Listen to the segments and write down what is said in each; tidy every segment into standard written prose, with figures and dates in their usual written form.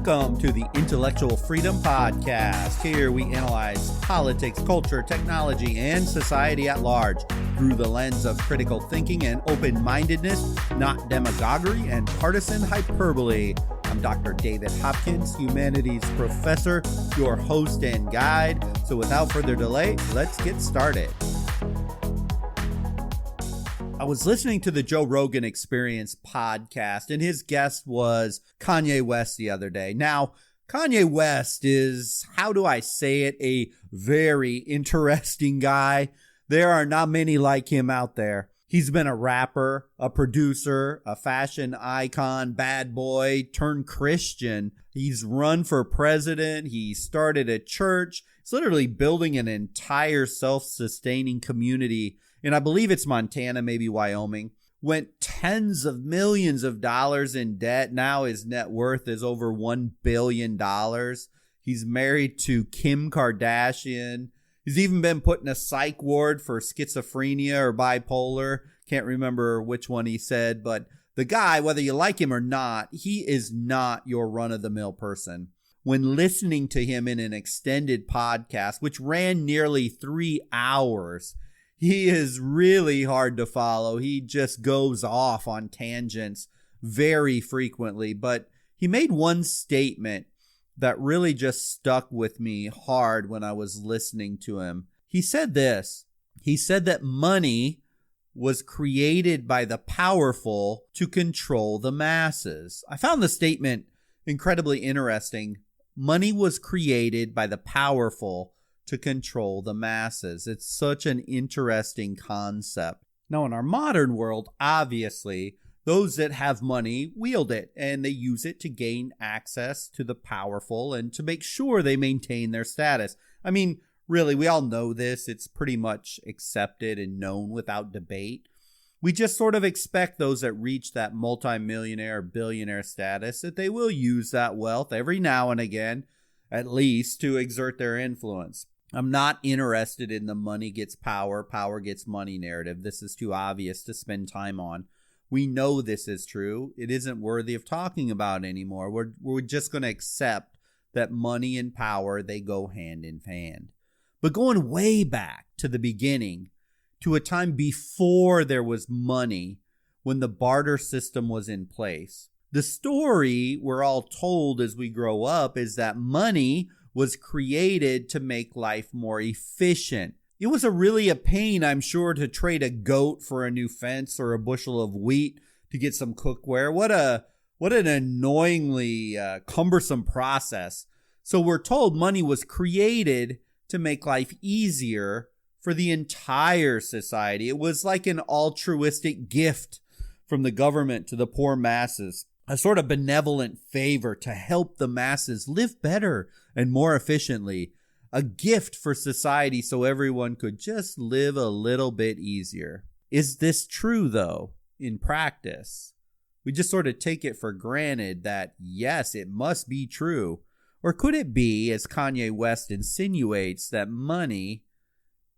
Welcome to the Intellectual Freedom Podcast. Here we analyze politics, culture, technology, and society at large through the lens of critical thinking and open-mindedness, not demagoguery and partisan hyperbole. I'm Dr. David Hopkins, humanities professor, your host and guide. So without further delay, let's get started. I was listening to the Joe Rogan Experience podcast, and his guest was Kanye West the other day. Now, Kanye West is, how do I say it, a very interesting guy. There are not many like him out there. He's been a rapper, a producer, a fashion icon, bad boy, turned Christian. He's run for president. He started a church. He's literally building an entire self-sustaining community. And I believe it's Montana, maybe Wyoming. Went tens of millions of dollars in debt. Now his net worth is over $1 billion. He's married to Kim Kardashian. He's even been put in a psych ward for schizophrenia or bipolar. Can't remember which one he said, but the guy, whether you like him or not, he is not your run-of-the-mill person. When listening to him in an extended podcast, which ran nearly 3 hours, he is really hard to follow. He just goes off on tangents very frequently, but he made one statement that really just stuck with me hard when I was listening to him. He said this. He said that money was created by the powerful to control the masses. I found the statement incredibly interesting. Money was created by the powerful to control the masses. It's such an interesting concept. Now, in our modern world, obviously, those that have money wield it, and they use it to gain access to the powerful and to make sure they maintain their status. I mean, really, we all know this. It's pretty much accepted and known without debate. We just sort of expect those that reach that multimillionaire or billionaire status that they will use that wealth every now and again, at least, to exert their influence. I'm not interested in the money gets power, power gets money narrative. This is too obvious to spend time on. We know this is true. It isn't worthy of talking about anymore. We're just going to accept that money and power, they go hand in hand. But going way back to the beginning, to a time before there was money, when the barter system was in place, the story we're all told as we grow up is that money was created to make life more efficient. It was really a pain, I'm sure, to trade a goat for a new fence or a bushel of wheat to get some cookware. What an annoyingly cumbersome process. So we're told money was created to make life easier for the entire society. It was like an altruistic gift from the government to the poor masses. A sort of benevolent favor to help the masses live better and more efficiently. A gift for society so everyone could just live a little bit easier. Is this true, though, in practice? We just sort of take it for granted that, yes, it must be true. Or could it be, as Kanye West insinuates, that money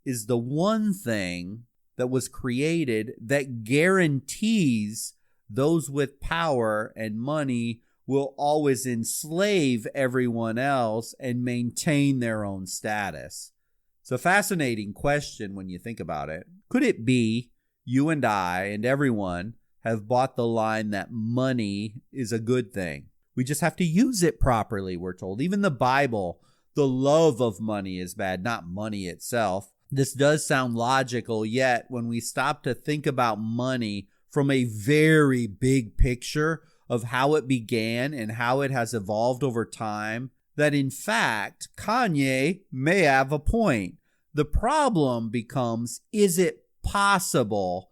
is the one thing that was created that guarantees those with power and money will always enslave everyone else and maintain their own status? It's a fascinating question when you think about it. Could it be you and I and everyone have bought the line that money is a good thing? We just have to use it properly, we're told. Even the Bible, the love of money is bad, not money itself. This does sound logical, yet when we stop to think about money from a very big picture of how it began and how it has evolved over time, that in fact, Kanye may have a point. The problem becomes, is it possible,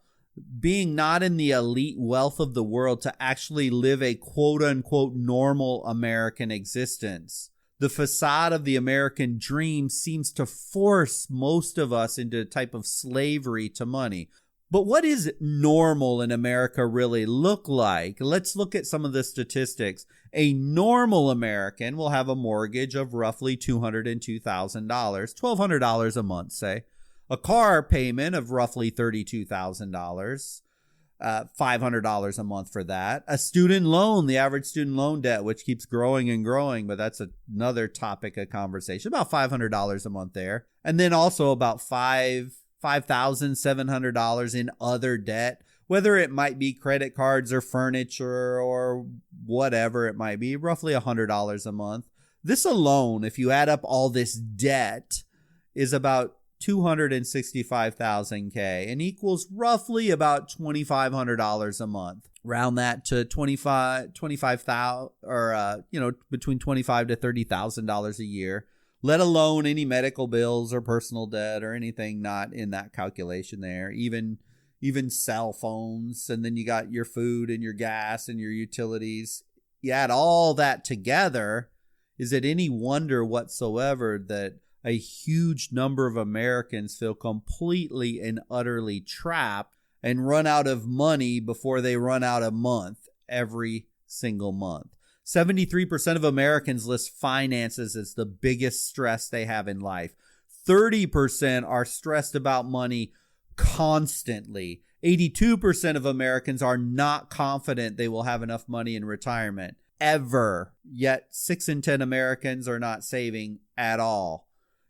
being not in the elite wealth of the world, to actually live a quote-unquote normal American existence? The facade of the American dream seems to force most of us into a type of slavery to money. But what does normal in America really look like? Let's look at some of the statistics. A normal American will have a mortgage of roughly $202,000, $1,200 a month, say. A car payment of roughly $32,000. $500 a month for that. A student loan, the average student loan debt, which keeps growing and growing, but that's another topic of conversation, about $500 a month there. And then also about $5,700 in other debt, whether it might be credit cards or furniture or whatever it might be, roughly $100 a month. This alone, if you add up all this debt, is about $265,000 and equals roughly about $2,500 a month. Round that to 25,000 or between $25,000 to $30,000 a year. Let alone any medical bills or personal debt or anything not in that calculation there. Even cell phones, and then you got your food and your gas and your utilities. You add all that together, is it any wonder whatsoever that a huge number of Americans feel completely and utterly trapped and run out of money before they run out a month every single month? 73% of Americans list finances as the biggest stress they have in life. 30% are stressed about money constantly. 82% of Americans are not confident they will have enough money in retirement ever. Yet 6 in 10 Americans are not saving at all.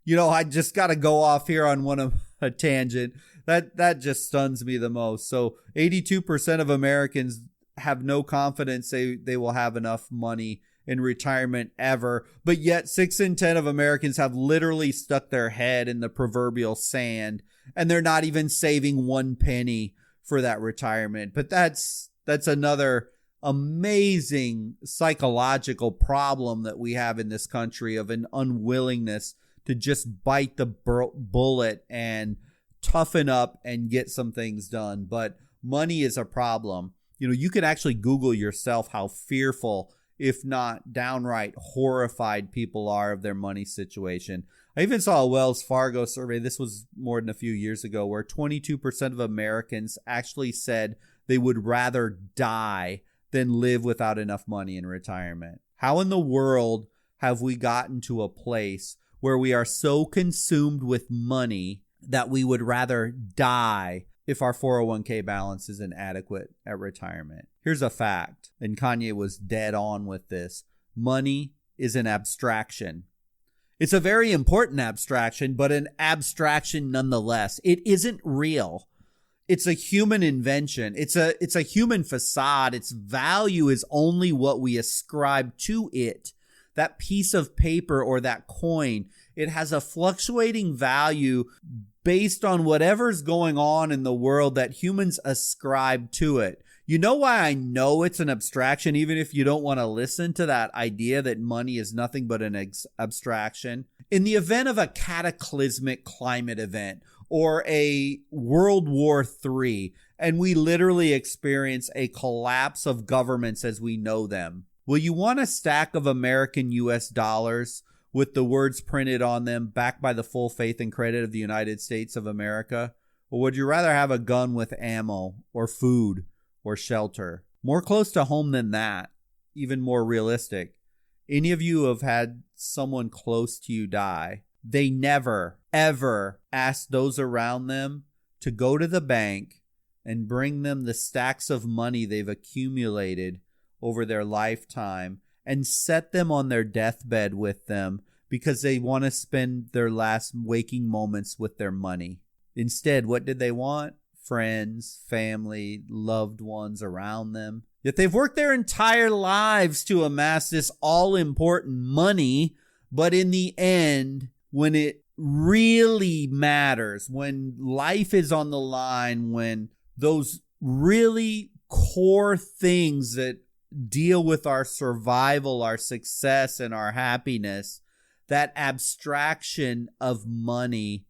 I just got to go off here on a tangent. That just stuns me the most. So 82% of Americans have no confidence they will have enough money in retirement ever. But yet 6 in 10 of Americans have literally stuck their head in the proverbial sand, and they're not even saving one penny for that retirement. But that's another amazing psychological problem that we have in this country, of an unwillingness to just bite the bullet and toughen up and get some things done. But money is a problem. You can actually Google yourself how fearful, if not downright horrified, people are of their money situation. I even saw a Wells Fargo survey, this was more than a few years ago, where 22% of Americans actually said they would rather die than live without enough money in retirement. How in the world have we gotten to a place where we are so consumed with money that we would rather die if our 401k balance is inadequate at retirement? Here's a fact, and Kanye was dead on with this. Money is an abstraction. It's a very important abstraction, but an abstraction nonetheless. It isn't real. It's a human invention. It's a human facade. Its value is only what we ascribe to it. That piece of paper or that coin, it has a fluctuating value based on whatever's going on in the world that humans ascribe to it. You know why I know it's an abstraction, even if you don't want to listen to that idea that money is nothing but an abstraction? In the event of a cataclysmic climate event or a World War III, and we literally experience a collapse of governments as we know them, will you want a stack of American US dollars with the words printed on them, backed by the full faith and credit of the United States of America? Or would you rather have a gun with ammo or food or shelter? More close to home than that, even more realistic. Any of you have had someone close to you die. They never, ever ask those around them to go to the bank and bring them the stacks of money they've accumulated over their lifetime and set them on their deathbed with them because they want to spend their last waking moments with their money. Instead, what did they want? Friends, family, loved ones around them. Yet they've worked their entire lives to amass this all-important money, but in the end, when it really matters, when life is on the line, when those really core things that deal with our survival, our success, and our happiness, that abstraction of money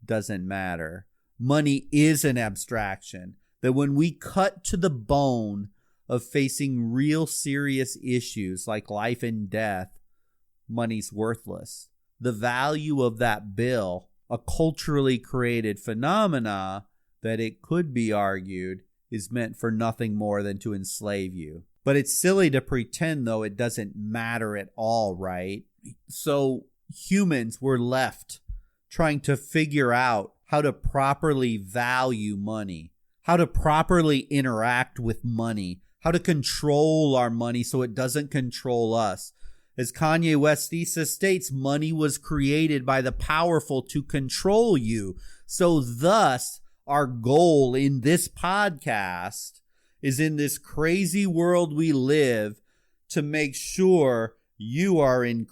doesn't matter. Money is an abstraction. That when we cut to the bone of facing real serious issues like life and death, money's worthless. The value of that bill, a culturally created phenomena that it could be argued is meant for nothing more than to enslave you. But it's silly to pretend, though, it doesn't matter at all, right? So humans were left trying to figure out how to properly value money, how to properly interact with money, how to control our money so it doesn't control us. As Kanye West's thesis states, money was created by the powerful to control you. So thus, our goal in this podcast is, in this crazy world we live, to make sure you are in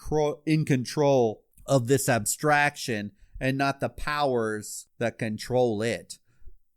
control of this abstraction and not the powers that control it.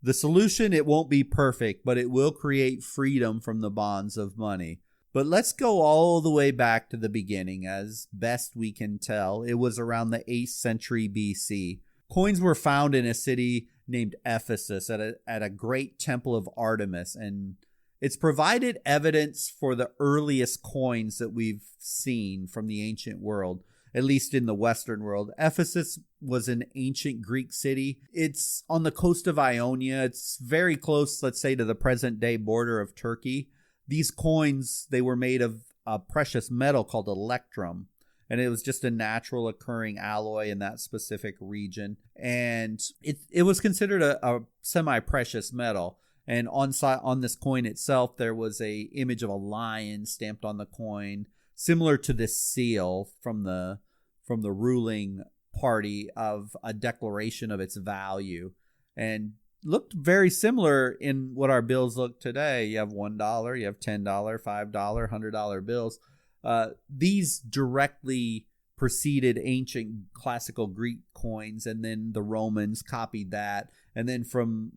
The solution, it won't be perfect, but it will create freedom from the bonds of money. But let's go all the way back to the beginning. As best we can tell, it was around the 8th century BC. Coins were found in a city named Ephesus at a great temple of Artemis, and it's provided evidence for the earliest coins that we've seen from the ancient world, at least in the Western world. Ephesus was an ancient Greek city. It's on the coast of Ionia. It's very close, let's say, to the present-day border of Turkey. These coins, they were made of a precious metal called electrum, and it was just a natural occurring alloy in that specific region. And it was considered a semi-precious metal. And on this coin itself, there was a image of a lion stamped on the coin, similar to this seal from the ruling party of a declaration of its value, and looked very similar in what our bills look today. You have $1, you have $10, $5, $100 bills. These directly preceded ancient classical Greek coins, and then the Romans copied that. And then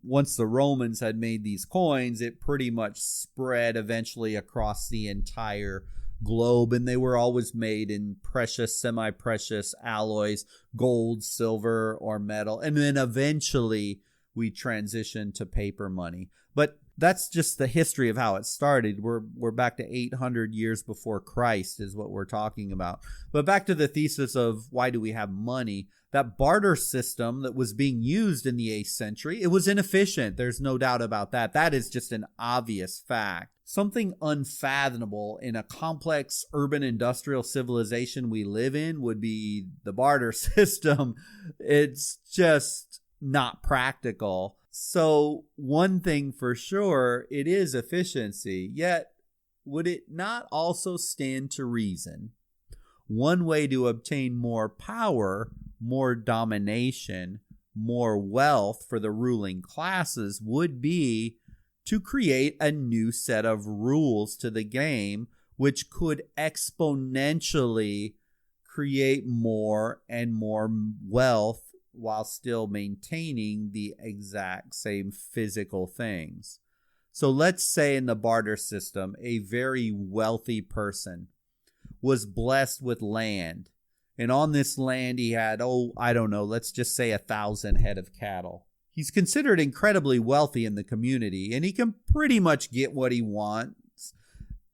once the Romans had made these coins, it pretty much spread eventually across the entire globe, and they were always made in precious, semi-precious alloys, gold, silver, or metal. And then eventually we transitioned to paper money. But that's just the history of how it started. We're back to 800 years before Christ is what we're talking about. But back to the thesis of why do we have money? That barter system that was being used in the 8th century, it was inefficient. There's no doubt about that. That is just an obvious fact. Something unfathomable in a complex urban industrial civilization we live in would be the barter system. It's just not practical. So one thing for sure, it is efficiency. Yet, would it not also stand to reason? One way to obtain more power, more domination, more wealth for the ruling classes would be to create a new set of rules to the game, which could exponentially create more and more wealth while still maintaining the exact same physical things. So let's say in the barter system, a very wealthy person was blessed with land. And on this land, he had, let's just say 1,000 head of cattle. He's considered incredibly wealthy in the community, and he can pretty much get what he wants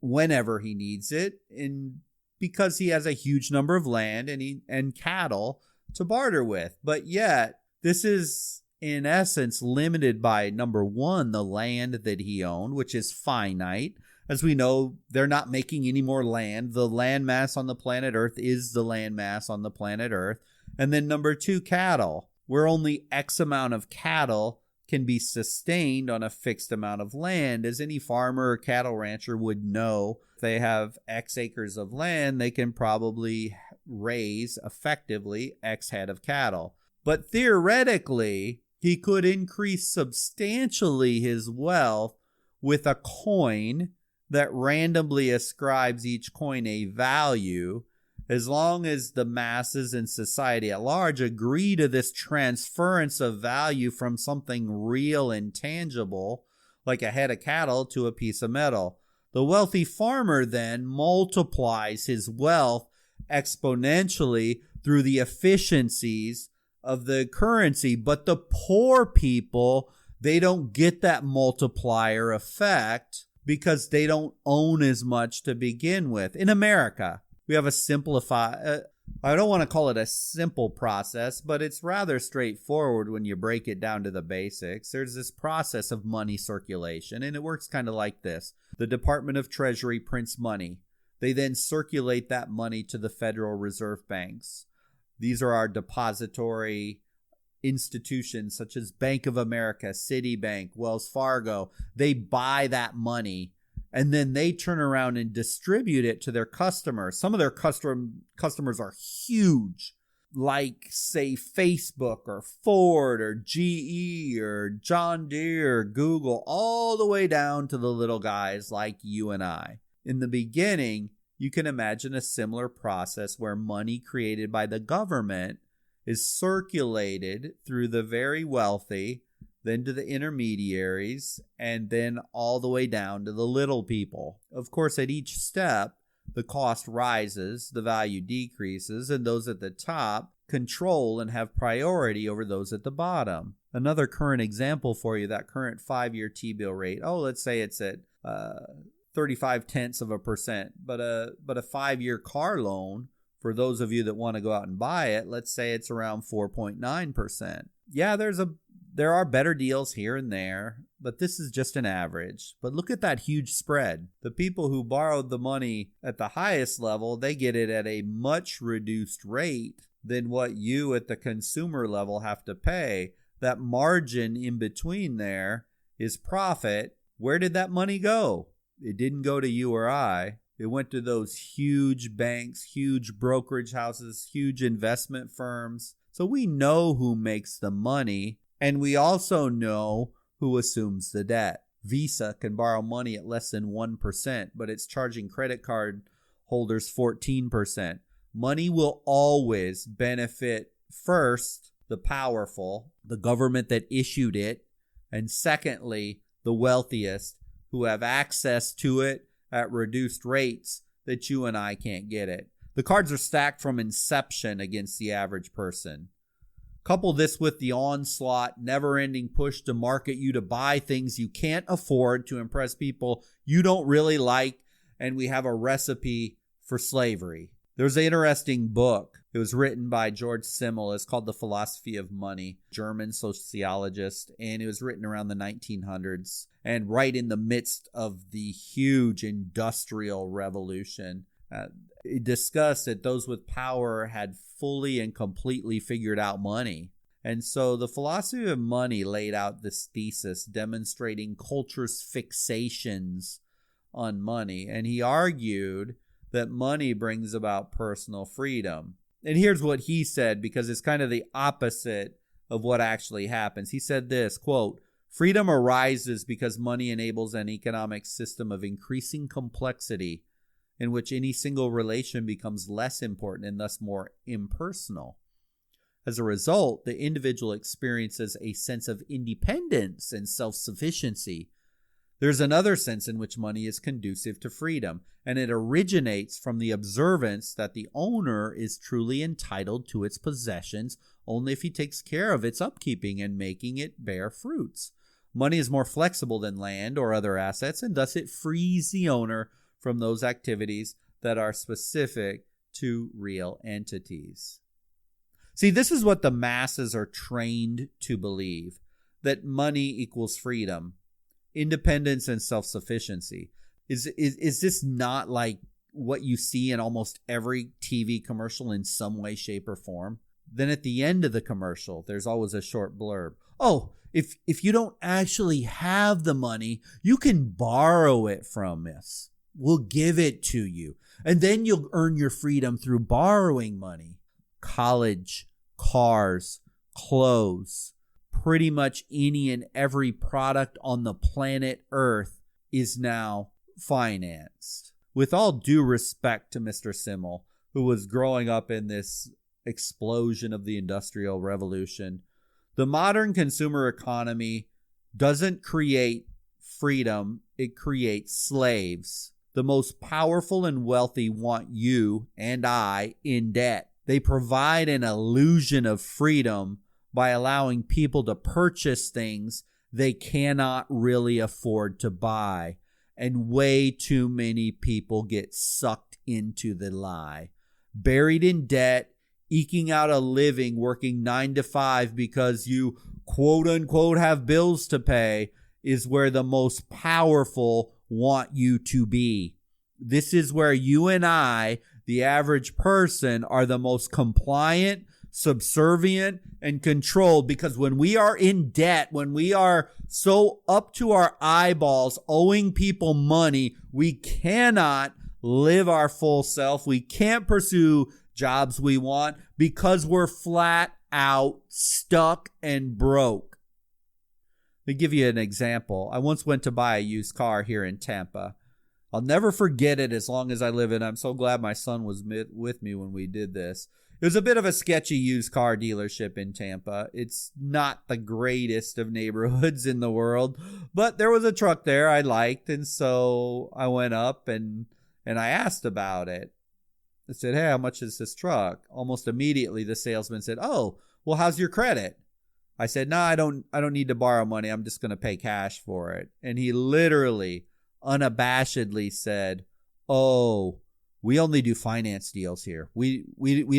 whenever he needs it, and because he has a huge number of land and cattle to barter with. But yet, this is in essence limited by, number one, the land that he owned, which is finite. As we know, they're not making any more land. The land mass on the planet Earth is the land mass on the planet Earth. And then number two, cattle, where only X amount of cattle can be sustained on a fixed amount of land. As any farmer or cattle rancher would know, if they have X acres of land, they can probably raise effectively X head of cattle. But theoretically, he could increase substantially his wealth with a coin that randomly ascribes each coin a value, as long as the masses in society at large agree to this transference of value from something real and tangible, like a head of cattle, to a piece of metal. The wealthy farmer then multiplies his wealth exponentially through the efficiencies of the currency. But the poor people, they don't get that multiplier effect because they don't own as much to begin with. In America, we have a simplified, I don't want to call it a simple process, but it's rather straightforward when you break it down to the basics. There's this process of money circulation, and it works kind of like this. The Department of Treasury prints money. They then circulate that money to the Federal Reserve banks. These are our depository institutions such as Bank of America, Citibank, Wells Fargo, they buy that money and then they turn around and distribute it to their customers. Some of their customers are huge, like, say, Facebook or Ford or GE or John Deere or Google, all the way down to the little guys like you and I. In the beginning, you can imagine a similar process where money created by the government is circulated through the very wealthy, then to the intermediaries, and then all the way down to the little people. Of course, at each step, the cost rises, the value decreases, and those at the top control and have priority over those at the bottom. Another current example for you, that current 5-year T-bill rate. Let's say it's at 0.35%, but a 5-year car loan, for those of you that want to go out and buy it, let's say it's around 4.9%. Yeah, there are better deals here and there, but this is just an average. But look at that huge spread. The people who borrowed the money at the highest level, they get it at a much reduced rate than what you at the consumer level have to pay. That margin in between there is profit. Where did that money go? It didn't go to you or I. It went to those huge banks, huge brokerage houses, huge investment firms. So we know who makes the money, and we also know who assumes the debt. Visa can borrow money at less than 1%, but it's charging credit card holders 14%. Money will always benefit, first, the powerful, the government that issued it, and secondly, the wealthiest who have access to it at reduced rates that you and I can't get it. The cards are stacked from inception against the average person. Couple this with the onslaught, never-ending push to market you to buy things you can't afford to impress people you don't really like, and we have a recipe for slavery. There's an interesting book. It was written by George Simmel. It's called The Philosophy of Money, German sociologist, and it was written around the 1900s and right in the midst of the huge industrial revolution. It discussed that those with power had fully and completely figured out money. And so the philosophy of money laid out this thesis demonstrating culture's fixations on money. And he argued that money brings about personal freedom. And here's what he said, because it's kind of the opposite of what actually happens. He said this, quote, "Freedom arises because money enables an economic system of increasing complexity in which any single relation becomes less important and thus more impersonal. As a result, the individual experiences a sense of independence and self-sufficiency. There's another sense in which money is conducive to freedom, and it originates from the observance that the owner is truly entitled to its possessions only if he takes care of its upkeeping and making it bear fruits. Money is more flexible than land or other assets, and thus it frees the owner from those activities that are specific to real entities." See, this is what the masses are trained to believe, that money equals freedom, independence, and self-sufficiency. Is this not like what you see in almost every TV commercial in some way, shape, or form? Then at the end of the commercial, there's always a short blurb. Oh, if you don't actually have the money, you can borrow it from us. We'll give it to you. And then you'll earn your freedom through borrowing money. College, cars, clothes, pretty much any and every product on the planet Earth is now financed. With all due respect to Mr. Simmel, who was growing up in this explosion of the Industrial Revolution, the modern consumer economy doesn't create freedom, it creates slaves. The most powerful and wealthy want you and I in debt. They provide an illusion of freedom by allowing people to purchase things they cannot really afford to buy. And way too many people get sucked into the lie. Buried in debt, eking out a living, working 9 to 5 because you quote unquote have bills to pay, is where the most powerful want you to be. This is where you and I, the average person, are the most compliant, subservient, and controlled, because when we are in debt, when we are so up to our eyeballs owing people money, we cannot live our full self. We can't pursue jobs we want because we're flat out stuck and broke. Let me give you an example. I once went to buy a used car here in Tampa. I'll never forget it as long as I live, and I'm so glad my son was with me when we did this. It was a bit of a sketchy used car dealership in Tampa. It's not the greatest of neighborhoods in the world, but there was a truck there I liked, and so I went up and I asked about it. I said, "Hey, how much is this truck?" Almost immediately, the salesman said, "Oh, well, how's your credit?" I said, "No, I don't need to borrow money. I'm just going to pay cash for it." And he literally, unabashedly said, "Oh, we only do finance deals here. We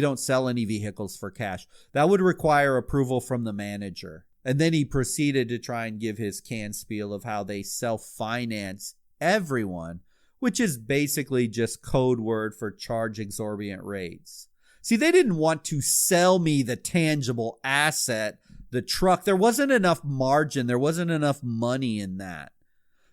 don't sell any vehicles for cash. That would require approval from the manager." And then he proceeded to try and give his canned spiel of how they self-finance everyone, which is basically just code word for charge exorbitant rates. See, they didn't want to sell me the tangible asset, the truck. There wasn't enough margin. There wasn't enough money in that.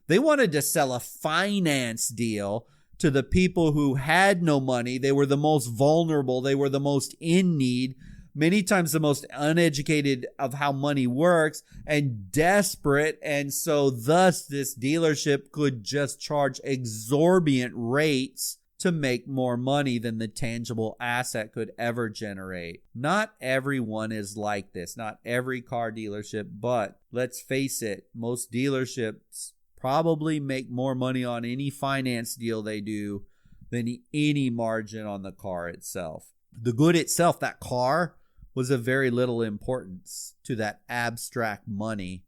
They wanted to sell a finance deal to the people who had no money. They were the most vulnerable. They were the most in need, many times the most uneducated of how money works, and desperate. And so thus this dealership could just charge exorbitant rates to make more money than the tangible asset could ever generate. Not everyone is like this. Not every car dealership, but let's face it, most dealerships probably make more money on any finance deal they do than any margin on the car itself. The good itself, that car, was of very little importance to that abstract money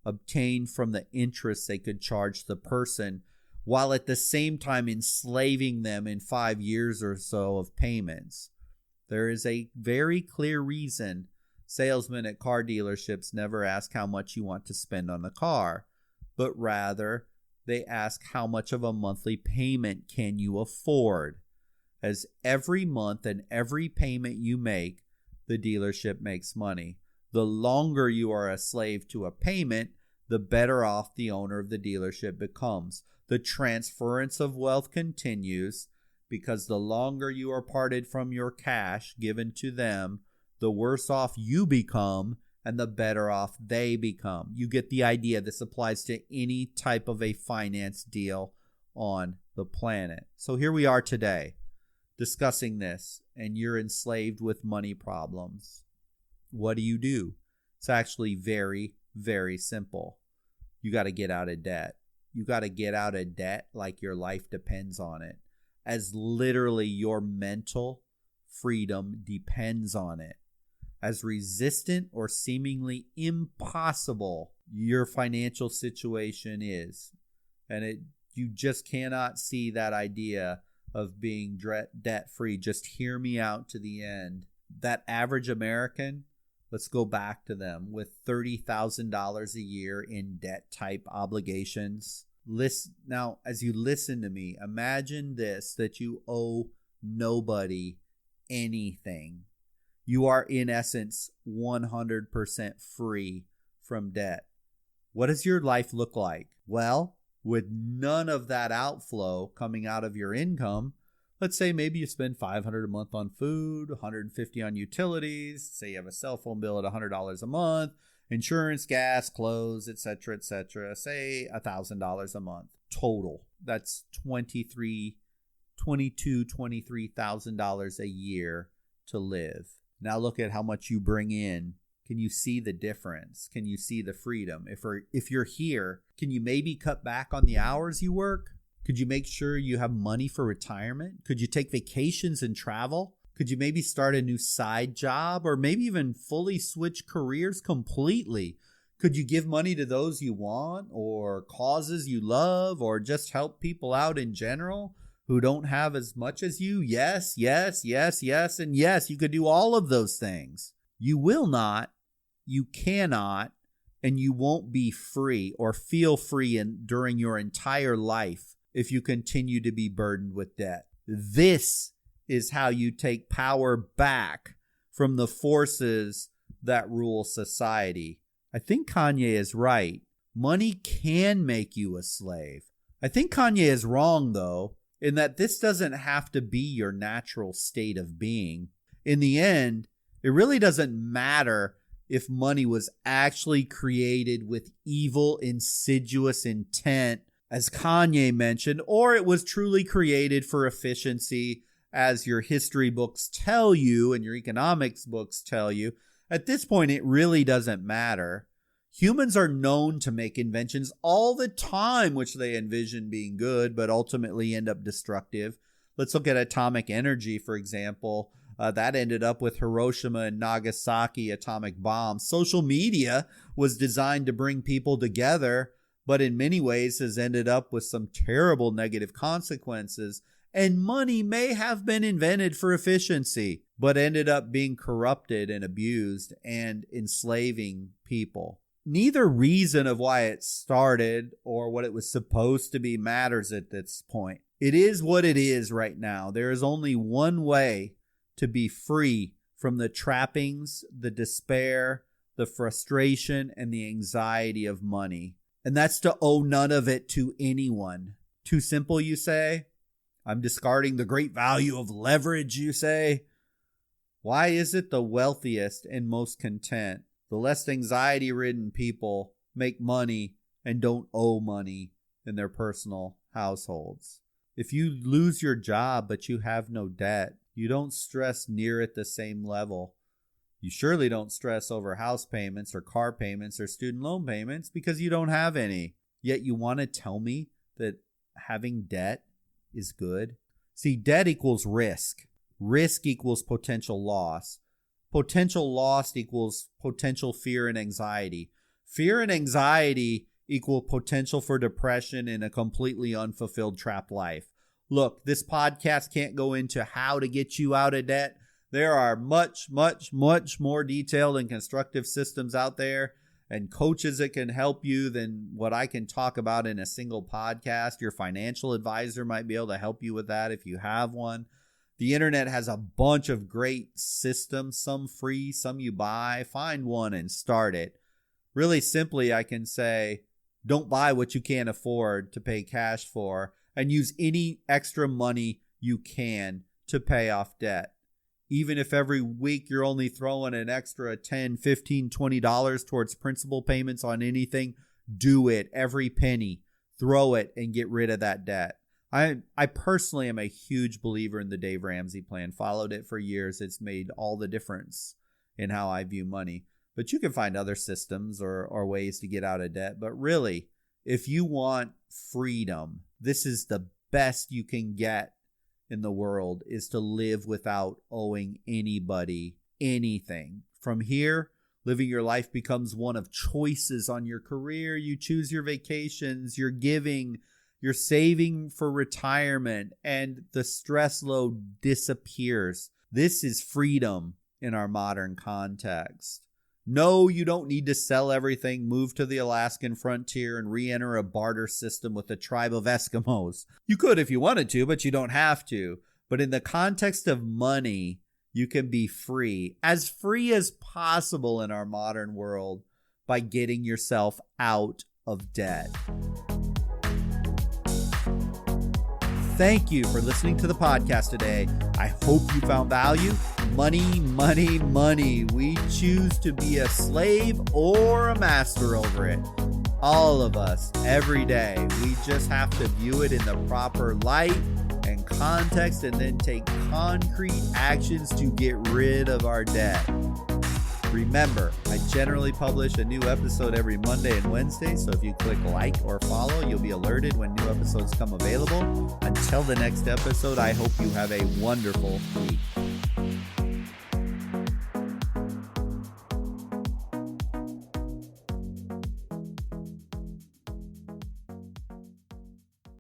obtained from the interest they could charge the person, while at the same time enslaving them in 5 years or so of payments. There is a very clear reason salesmen at car dealerships never ask how much you want to spend on the car, but rather they ask how much of a monthly payment can you afford. As every month and every payment you make, the dealership makes money. The longer you are a slave to a payment, the better off the owner of the dealership becomes. The transference of wealth continues because the longer you are parted from your cash given to them, the worse off you become and the better off they become. You get the idea. This applies to any type of a finance deal on the planet. So here we are today discussing this, and you're enslaved with money problems. What do? It's actually very, very simple. You got to get out of debt. You got to get out of debt like your life depends on it, as literally your mental freedom depends on it. As resistant or seemingly impossible your financial situation is, and you just cannot see that idea of being debt-free. Just hear me out to the end. That average American, let's go back to them, with $30,000 a year in debt-type obligations. Now, as you listen to me, imagine this, that you owe nobody anything. You are, in essence, 100% free from debt. What does your life look like? Well, with none of that outflow coming out of your income, let's say maybe you spend $500 a month on food, $150 on utilities, say you have a cell phone bill at $100 a month, insurance, gas, clothes, etc., say $1,000 a month total. That's $23,000 a year to live. Now look at how much you bring in. Can you see the difference? Can you see the freedom? If you're here, can you maybe cut back on the hours you work? Could you make sure you have money for retirement? Could you take vacations and travel? Could you maybe start a new side job, or maybe even fully switch careers completely? Could you give money to those you want, or causes you love, or just help people out in general who don't have as much as you? Yes, and yes, you could do all of those things. You will not, you cannot, and you won't be free or feel free during your entire life if you continue to be burdened with debt. This is how you take power back from the forces that rule society. I think Kanye is right. Money can make you a slave. I think Kanye is wrong, though, in that this doesn't have to be your natural state of being. In the end, it really doesn't matter if money was actually created with evil, insidious intent, as Kanye mentioned, or it was truly created for efficiency, as your history books tell you and your economics books tell you. At this point, it really doesn't matter. Humans are known to make inventions all the time, which they envision being good, but ultimately end up destructive. Let's look at atomic energy, for example. That ended up with Hiroshima and Nagasaki atomic bombs. Social media was designed to bring people together, but in many ways has ended up with some terrible negative consequences. And money may have been invented for efficiency, but ended up being corrupted and abused and enslaving people. Neither reason of why it started or what it was supposed to be matters at this point. It is what it is right now. There is only one way to be free from the trappings, the despair, the frustration, and the anxiety of money. And that's to owe none of it to anyone. Too simple, you say? I'm discarding the great value of leverage, you say? Why is it the wealthiest and most content, the less anxiety-ridden people make money and don't owe money in their personal households? If you lose your job but you have no debt, you don't stress near at the same level. You surely don't stress over house payments or car payments or student loan payments because you don't have any. Yet you want to tell me that having debt is good? See, debt equals risk. Risk equals potential loss. Potential loss equals potential fear and anxiety. Fear and anxiety equal potential for depression and a completely unfulfilled trapped life. Look, this podcast can't go into how to get you out of debt. There are much more detailed and constructive systems out there and coaches that can help you than what I can talk about in a single podcast. Your financial advisor might be able to help you with that if you have one. The internet has a bunch of great systems, some free, some you buy. Find one and start it. Really simply, I can say, don't buy what you can't afford to pay cash for, and use any extra money you can to pay off debt. Even if every week you're only throwing an extra $10, $15, $20 towards principal payments on anything, do it. Every penny. Throw it and get rid of that debt. I personally am a huge believer in the Dave Ramsey plan. Followed it for years. It's made all the difference in how I view money. But you can find other systems or ways to get out of debt. But really, if you want freedom, this is the best you can get in the world, is to live without owing anybody anything. From here, living your life becomes one of choices on your career. You choose your vacations, you're giving, you're saving for retirement, and the stress load disappears. This is freedom in our modern context. No, you don't need to sell everything, move to the Alaskan frontier, and re-enter a barter system with a tribe of Eskimos. You could if you wanted to, but you don't have to. But in the context of money, you can be free as possible in our modern world by getting yourself out of debt. Thank you for listening to the podcast today. I hope you found value. Money, money, money. We choose to be a slave or a master over it. All of us, every day. We just have to view it in the proper light and context and then take concrete actions to get rid of our debt. Remember, I generally publish a new episode every Monday and Wednesday, so if you click like or follow, you'll be alerted when new episodes come available. Until the next episode, I hope you have a wonderful week.